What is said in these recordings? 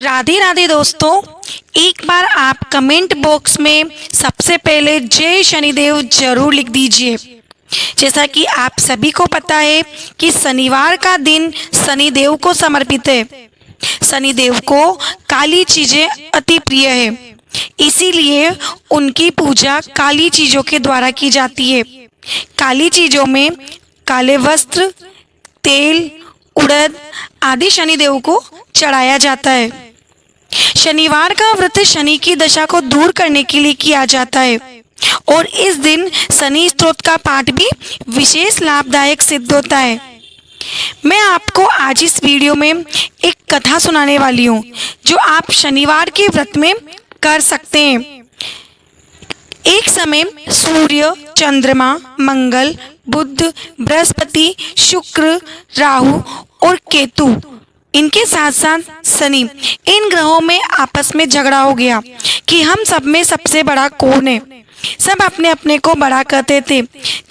राधे राधे दोस्तों। एक बार आप कमेंट बॉक्स में सबसे पहले जय शनिदेव जरूर लिख दीजिए। जैसा कि आप सभी को पता है कि शनिवार का दिन शनिदेव को समर्पित है। शनिदेव को काली चीजें अति प्रिय है, इसीलिए उनकी पूजा काली चीजों के द्वारा की जाती है। काली चीजों में काले वस्त्र, तेल, उड़द आदि शनिदेव को चढ़ाया जाता है। शनिवार का व्रत शनि की दशा को दूर करने के लिए किया जाता है और इस दिन शनि स्तोत्र का पाठ भी विशेष लाभदायक सिद्ध होता है। मैं आपको आज इस वीडियो में एक कथा सुनाने वाली हूँ जो आप शनिवार के व्रत में कर सकते हैं। एक समय सूर्य, चंद्रमा, मंगल, बुध, बृहस्पति, शुक्र, राहु और केतु, इनके साथ साथ शनि, इन ग्रहों में आपस में झगड़ा हो गया कि हम सब में सबसे बड़ा कौन है। सब अपने अपने को बड़ा कहते थे।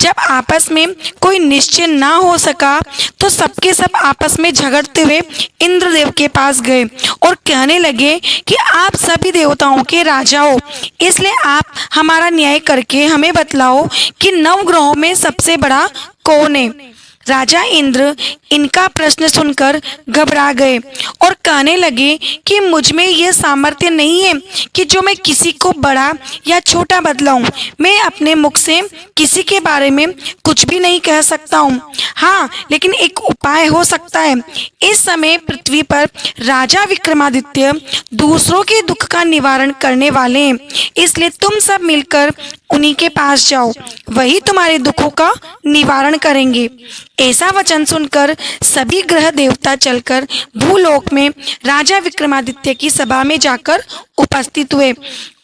जब आपस में कोई निश्चय ना हो सका तो सबके सब आपस में झगड़ते हुए इंद्रदेव के पास गए और कहने लगे कि आप सभी देवताओं के राजा हो, इसलिए आप हमारा न्याय करके हमें बतलाओ कि नव ग्रहों में सबसे बड़ा कौन है। राजा इंद्र इनका प्रश्न सुनकर घबरा गए और कहने लगे कि मुझ में यह सामर्थ्य नहीं है कि जो मैं किसी को बड़ा या छोटा बतलाऊं। मैं अपने मुख से किसी के बारे में कुछ भी नहीं कह सकता हूँ। हाँ, लेकिन एक उपाय हो सकता है। इस समय पृथ्वी पर राजा विक्रमादित्य दूसरों के दुख का निवारण करने वाले हैं, इसलिए तुम सब मिलकर उन्हीं के पास जाओ, वही तुम्हारे दुखों का निवारण करेंगे। ऐसा वचन सुनकर सभी ग्रह देवता चलकर भूलोक में राजा विक्रमादित्य की सभा में जाकर उपस्थित हुए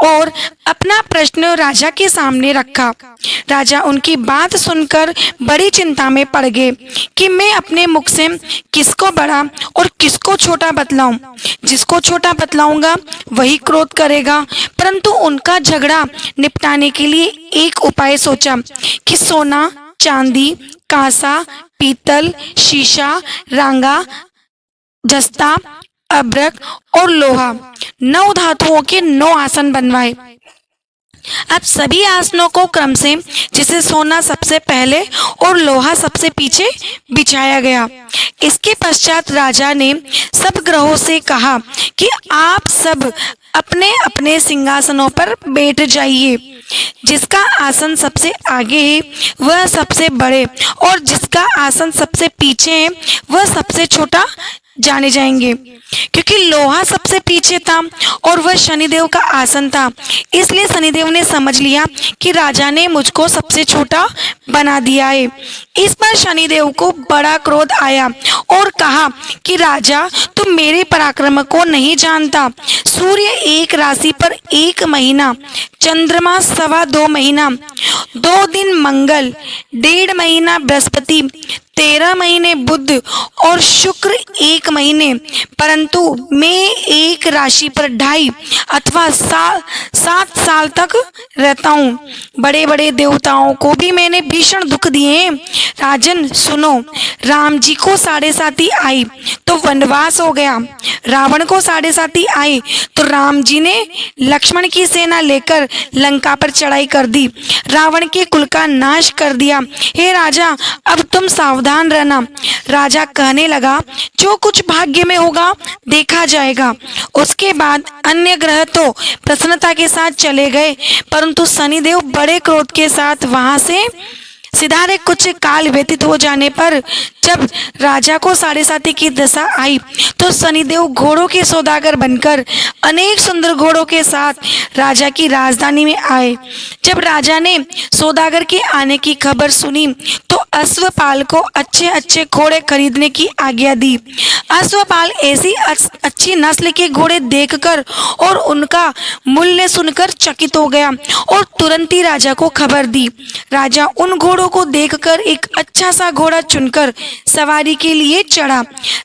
और अपना प्रश्न राजा के सामने रखा। राजा उनकी बात सुनकर बड़ी चिंता में पड़ गए कि मैं अपने मुख से किसको बड़ा और किसको छोटा बतलाऊं। जिसको छोटा बतलाऊंगा वही क्रोध करेगा। परंतु उनका झगड़ा निपटाने के लिए एक उपाय सोचा कि सोना, चांदी, कांसा, पीतल, शीशा, रांगा, जस्ता, अभ्रक और लोहा, 9 धातुओं के 9 आसन बनवाए। अब सभी आसनों को क्रम से, जिसे सोना सबसे पहले और लोहा सबसे पीछे बिछाया गया। इसके पश्चात राजा ने सब ग्रहों से कहा कि आप सब अपने अपने सिंहासनों पर बैठ जाइए। जिसका आसन सबसे आगे है वह सबसे बड़े और जिसका आसन सबसे पीछे है वह सबसे छोटा जाने जाएंगे। क्योंकि लोहा सबसे पीछे था और वह शनिदेव का आसन था, इसलिए शनिदेव ने समझ लिया कि राजा ने मुझको सबसे छोटा बना दिया है। इस पर शनिदेव को बड़ा क्रोध आया और कहा कि राजा, तुम मेरे पराक्रम को नहीं जानता। सूर्य एक राशि पर 1 महीना, चंद्रमा 2.25 महीना, 2 दिन मंगल, 1.5 महीना बृहस्पति, 13 महीने बुध और शुक्र 1 महीने, परंतु मैं एक राशि पर 2.5 अथवा 7 साल तक रहता हूँ। बड़े बड़े देवताओं को भी मैंने भीषण दुख दिए हैं। राजन सुनो, राम जी को 7.5 आई तो वनवास हो गया। रावण को 7.5 आई तो राम जी ने लक्ष्मण की सेना लेकर लंका पर चढ़ाई कर दी, रावण के कुल का नाश कर दिया। हे राजा, अब तुम सावधान रहना। राजा कहने लगा, जो कुछ भाग्य में होगा देखा जाएगा। उसके बाद अन्य ग्रह तो प्रसन्नता के साथ चले गए, परंतु शनिदेव बड़े क्रोध के साथ वहां से सिधारे। कुछ काल व्यतीत हो जाने पर जब राजा को 7.5 की दशा आई तो शनिदेव घोड़ों के सौदागर बनकर अनेक सुंदर घोड़ों के साथ राजा की राजधानी में आए। जब राजा ने सौदागर के आने की खबर सुनी तो अश्वपाल को अच्छे अच्छे घोड़े खरीदने की आज्ञा दी। अश्वपाल ऐसी अच्छी नस्ल के घोड़े देखकर और उनका मूल्य सुनकर चकित हो गया और तुरंत ही राजा को खबर दी। राजा उन घोड़ों को देखकर एक अच्छा सा घोड़ा चुनकर सवारी के लिए चढ़ा।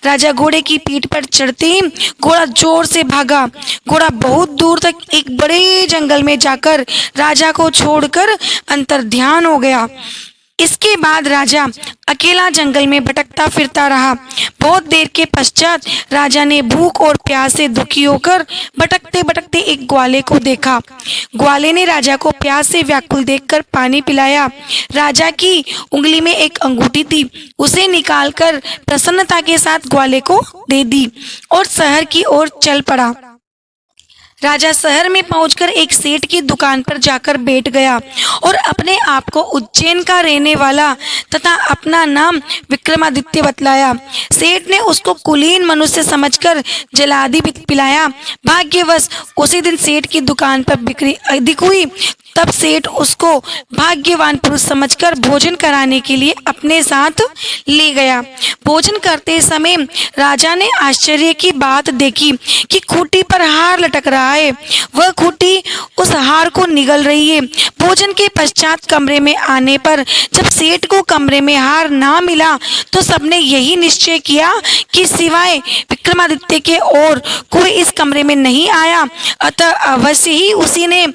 राजा घोड़े की पीठ पर चढ़ते ही घोड़ा जोर से भागा। घोड़ा बहुत दूर तक एक बड़े जंगल में जाकर राजा को छोड़कर अंतर्ध्यान हो गया। इसके बाद राजा अकेला जंगल में भटकता फिरता रहा। बहुत देर के पश्चात राजा ने भूख और प्यास से दुखी होकर भटकते भटकते एक ग्वाले को देखा। ग्वाले ने राजा को प्यास से व्याकुल देखकर पानी पिलाया। राजा की उंगली में एक अंगूठी थी, उसे निकालकर प्रसन्नता के साथ ग्वाले को दे दी और शहर की ओर चल पड़ा। राजा शहर में पहुंचकर एक सेठ की दुकान पर जाकर बैठ गया और अपने आप को उज्जैन का रहने वाला तथा अपना नाम विक्रमादित्य बतलाया। सेठ ने उसको कुलीन मनुष्य समझकर जलादि पिलाया। भाग्यवश उसी दिन सेठ की दुकान पर बिक्री अधिक हुई। तब सेठ उसको भाग्यवान पुरुष समझकर भोजन कराने के लिए अपने साथ ले गया। भोजन करते समय राजा ने आश्चर्य की बात देखी कि खूंटी पर हार लटक रहा है। वह खूंटी उस हार को निगल रही है। भोजन के पश्चात कमरे में आने पर जब सेठ को कमरे में हार ना मिला तो सबने यही निश्चय किया कि सिवाय विक्रमादित्य के और कोई इस कमरे में नहीं आया, अतः अवश्य ही उसी ने।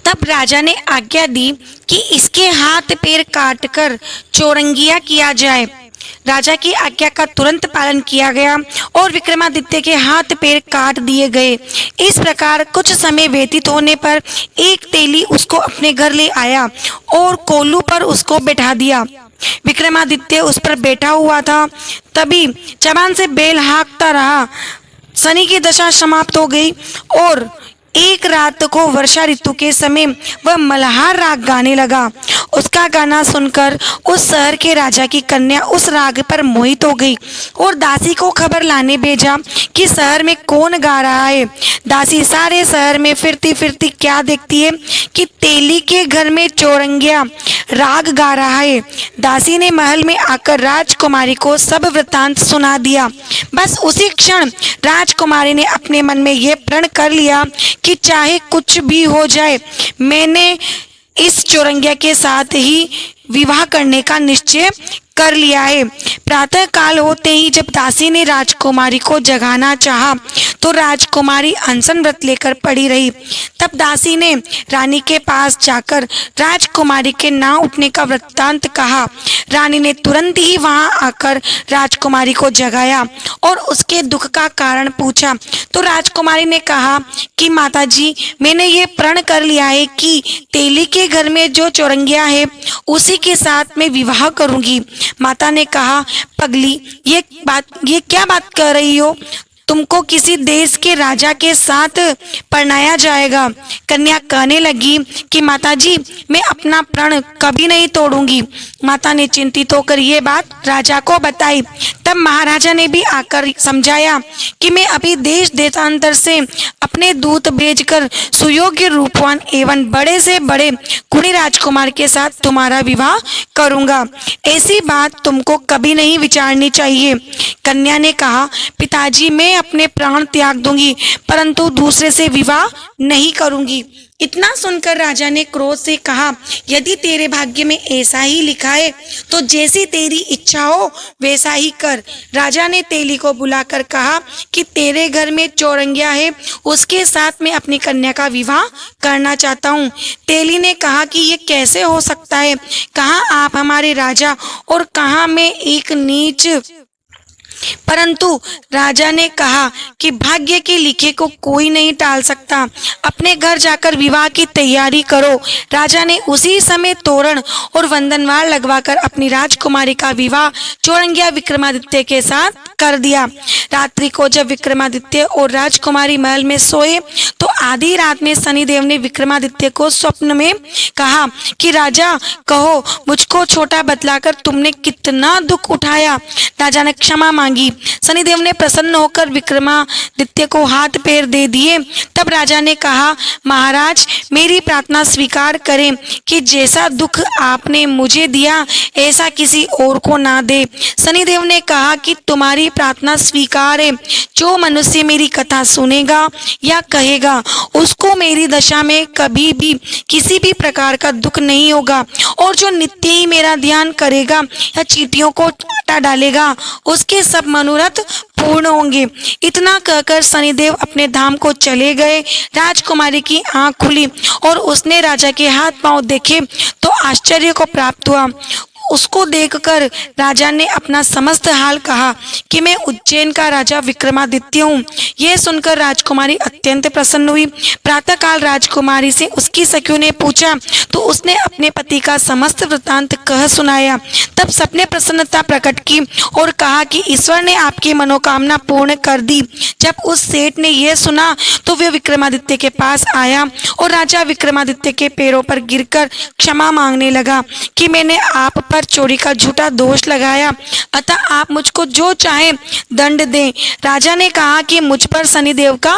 तब राजा ने आज्ञा दी कि इसके हाथ पैर काटकर चौरंगिया किया जाए। राजा की आज्ञा का तुरंत पालन किया गया और विक्रमादित्य के हाथ पैर काट दिए गए। इस प्रकार कुछ समय व्यतीत होने पर एक तेली उसको अपने घर ले आया और कोल्हू पर उसको बैठा दिया। विक्रमादित्य उस पर बैठा हुआ था, तभी जबान से बैल हाँकता रहा। शनि की दशा समाप्त हो गई और एक रात को वर्षा ऋतु के समय वह मल्हार राग गाने लगा। उसका गाना सुनकर उस शहर के राजा की कन्या उस राग पर मोहित हो गई और दासी को खबर लाने भेजा कि शहर में कौन गा रहा है। दासी सारे शहर में फिरती फिरती क्या देखती है कि तेली के घर में चौरंगिया राग गा रहा है। दासी ने महल में आकर राजकुमारी को सब वृत्तांत सुना दिया। बस उसी क्षण राजकुमारी ने अपने मन में यह प्रण कर लिया कि चाहे कुछ भी हो जाए, मैंने इस चौरंगिया के साथ ही विवाह करने का निश्चय कर लिया है। प्रातः काल होते ही जब दासी ने राजकुमारी को जगाना चाहा तो राजकुमारी अनशन व्रत लेकर पड़ी रही। तब दासी ने रानी के पास जाकर राजकुमारी के ना उठने का वृत्तांत कहा। रानी ने तुरंत ही वहां आकर राजकुमारी को जगाया और उसके दुख का कारण पूछा। तो राजकुमारी ने कहा कि माताजी, मैंने ये प्रण कर लिया है कि तेली के घर में जो चौरंगिया है उसी के साथ मैं विवाह करूंगी। माता ने कहा, पगली, ये क्या बात कर रही हो? तुमको किसी देश के राजा के साथ परणाया जाएगा। कन्या कहने लगी कि माताजी, मैं अपना प्रण कभी नहीं तोड़ूंगी। माता ने चिंतित होकर ये बात राजा को बताई। तब महाराजा ने भी आकर समझाया कि मैं अभी देश देशांतर से अपने दूत भेजकर सुयोग्य रूपवान एवं बड़े से बड़े कुड़ी राजकुमार के साथ तुम्हारा विवाह करूंगा। ऐसी बात तुमको कभी नहीं विचारनी चाहिए। कन्या ने कहा, पिताजी, मैं अपने प्राण त्याग दूंगी परंतु दूसरे से विवाह नहीं करूंगी। इतना सुनकर राजा ने क्रोध से कहा, यदि तेरे भाग्य में ऐसा ही लिखा है तो जैसी तेरी इच्छा हो वैसा ही कर। राजा ने तेली को बुलाकर कहा कि तेरे घर में चौरंगिया है, उसके साथ मैं अपनी कन्या का विवाह करना चाहता हूँ। तेली ने कहा कि ये कैसे हो सकता है? कहाँ आप हमारे राजा और कहाँ मैं एक नीच। परंतु राजा ने कहा कि भाग्य के लिखे को कोई नहीं टाल सकता, अपने घर जाकर विवाह की तैयारी करो। राजा ने उसी समय तोरण और वंदनवार लगवाकर अपनी राजकुमारी का विवाह चौरंगिया विक्रमादित्य के साथ कर दिया। रात्रि को जब विक्रमादित्य और राजकुमारी महल में सोए तो आधी रात में शनिदेव ने विक्रमादित्य को स्वप्न में कहा कि राजा, कहो मुझको छोटा बतलाकर तुमने कितना दुख उठाया। राजा ने क्षमा मांगी। शनिदेव ने प्रसन्न होकर विक्रमादित्य को हाथ पैर दे दिए। तब राजा ने कहा, महाराज, मेरी प्रार्थना स्वीकार करें कि जैसा दुख आपने मुझे दिया ऐसा किसी और को ना दे। शनिदेव ने कहा कि तुम्हारी प्रार्थना स्वीकार है। जो मनुष्य मेरी कथा सुनेगा या कहेगा उसको मेरी दशा में कभी भी किसी भी प्रकार का दुख नहीं होगा और जो नित्य ही मेरा ध्यान करेगा या चींटियों को हटा डालेगा उसके सब सब मनोरथ पूर्ण होंगे। इतना कहकर शनिदेव अपने धाम को चले गए। राजकुमारी की आंख खुली और उसने राजा के हाथ पांव देखे तो आश्चर्य को प्राप्त हुआ। उसको देखकर राजा ने अपना समस्त हाल कहा कि मैं उज्जैन का राजा विक्रमादित्य हूँ। यह सुनकर राजकुमारी अत्यंत प्रसन्न हुई। प्रातःकाल राजकुमारी से उसकी सखियों ने पूछा तो उसने अपने पति का समस्त वृत्तांत कह सुनाया। तब सबने प्रसन्नता प्रकट की और कहा कि ईश्वर ने आपकी मनोकामना पूर्ण कर दी। जब उस सेठ ने यह सुना तो वे विक्रमादित्य के पास आया और राजा विक्रमादित्य के पैरों पर गिरकर क्षमा मांगने लगा कि मैंने आप पर चोरी का झूठा दोष लगाया, अतः आप मुझको जो चाहे दंड दें। राजा ने कहा कि मुझ पर शनिदेव का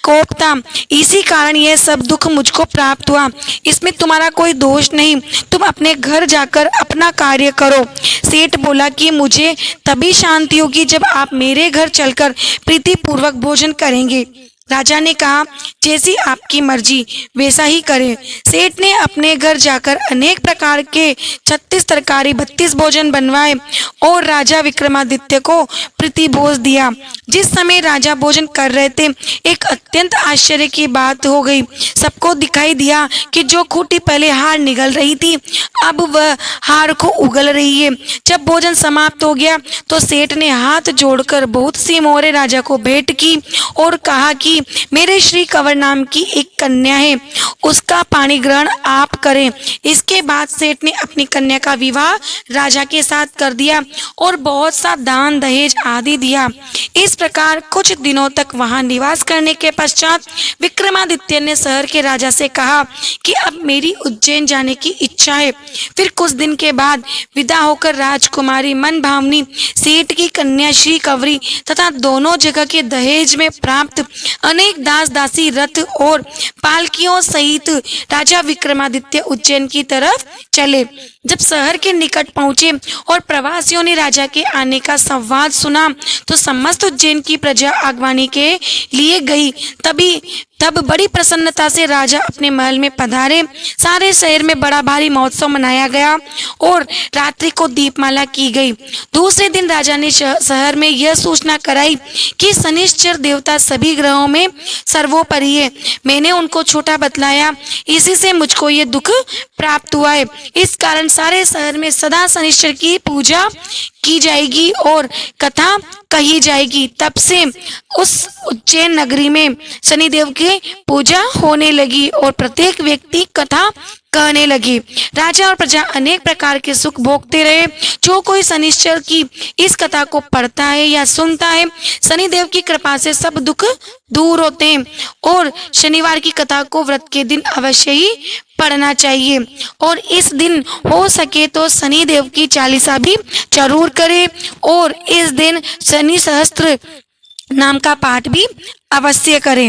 कोप था, इसी कारण यह सब दुख मुझको प्राप्त हुआ। इसमें तुम्हारा कोई दोष नहीं, तुम अपने घर जाकर अपना कार्य करो। सेठ बोला कि मुझे तभी शांति होगी जब आप मेरे घर चलकर प्रीतिपूर्वक भोजन करेंगे। राजा ने कहा जैसी आपकी मर्जी वैसा ही करें। सेठ ने अपने घर जाकर अनेक प्रकार के 36 तरकारी 32 भोजन बनवाए और राजा विक्रमादित्य को प्रीतिभोज दिया। जिस समय राजा भोजन कर रहे थे एक अत्यंत आश्चर्य की बात हो गई। सबको दिखाई दिया कि जो खूंटी पहले हार निगल रही थी अब वह हार को उगल रही है। जब भोजन समाप्त हो गया तो सेठ ने हाथ जोड़कर बहुत सी मोहरे राजा को भेंट की और कहा कि मेरे श्री कंवर नाम की एक कन्या है, उसका पाणी ग्रहण आप करें। इसके बाद सेठ ने अपनी कन्या का विवाह राजा के साथ कर दिया और बहुत सा दान दहेज आदि दिया। इस प्रकार कुछ दिनों तक वहां निवास करने के पश्चात विक्रमादित्य ने शहर के राजा से कहा कि अब मेरी उज्जैन जाने की इच्छा है। फिर कुछ दिन के बाद विदा होकर राजकुमारी मन भावनी सेठ की कन्या श्री कंवरी तथा दोनों जगह के दहेज में प्राप्त अनेक दास दासी रथ और पालकियों सहित राजा विक्रमादित्य उज्जैन की तरफ चले। जब शहर के निकट पहुंचे और प्रवासियों ने राजा के आने का संवाद सुना तो समस्त उज्जैन की प्रजा आगवानी के लिए गई। तब बड़ी प्रसन्नता से राजा अपने महल में पधारे। सारे शहर में बड़ा भारी महोत्सव मनाया गया और रात्रि को दीपमाला की गई। दूसरे दिन राजा ने शहर में यह सूचना कराई कि शनिश्चर देवता सभी ग्रहों में सर्वोपरि है। मैंने उनको छोटा बतलाया, इसी से मुझको ये दुख प्राप्त हुआ है। इस कारण सारे शहर में सदा शनिश्चर की पूजा की जाएगी और कथा कही जाएगी। तब से उस उज्जैन नगरी में शनिदेव की पूजा होने लगी और प्रत्येक व्यक्ति कथा कहने लगे। राजा और प्रजा अनेक प्रकार के सुख भोगते रहे। जो कोई शनिश्चर की इस कथा को पढ़ता है या सुनता है शनिदेव की कृपा से सब दुख दूर होते हैं। और शनिवार की कथा को व्रत के दिन अवश्य ही पढ़ना चाहिए और इस दिन हो सके तो शनिदेव की चालीसा भी जरूर करें और इस दिन शनि सहस्त्र नाम का पाठ भी अवश्य करें।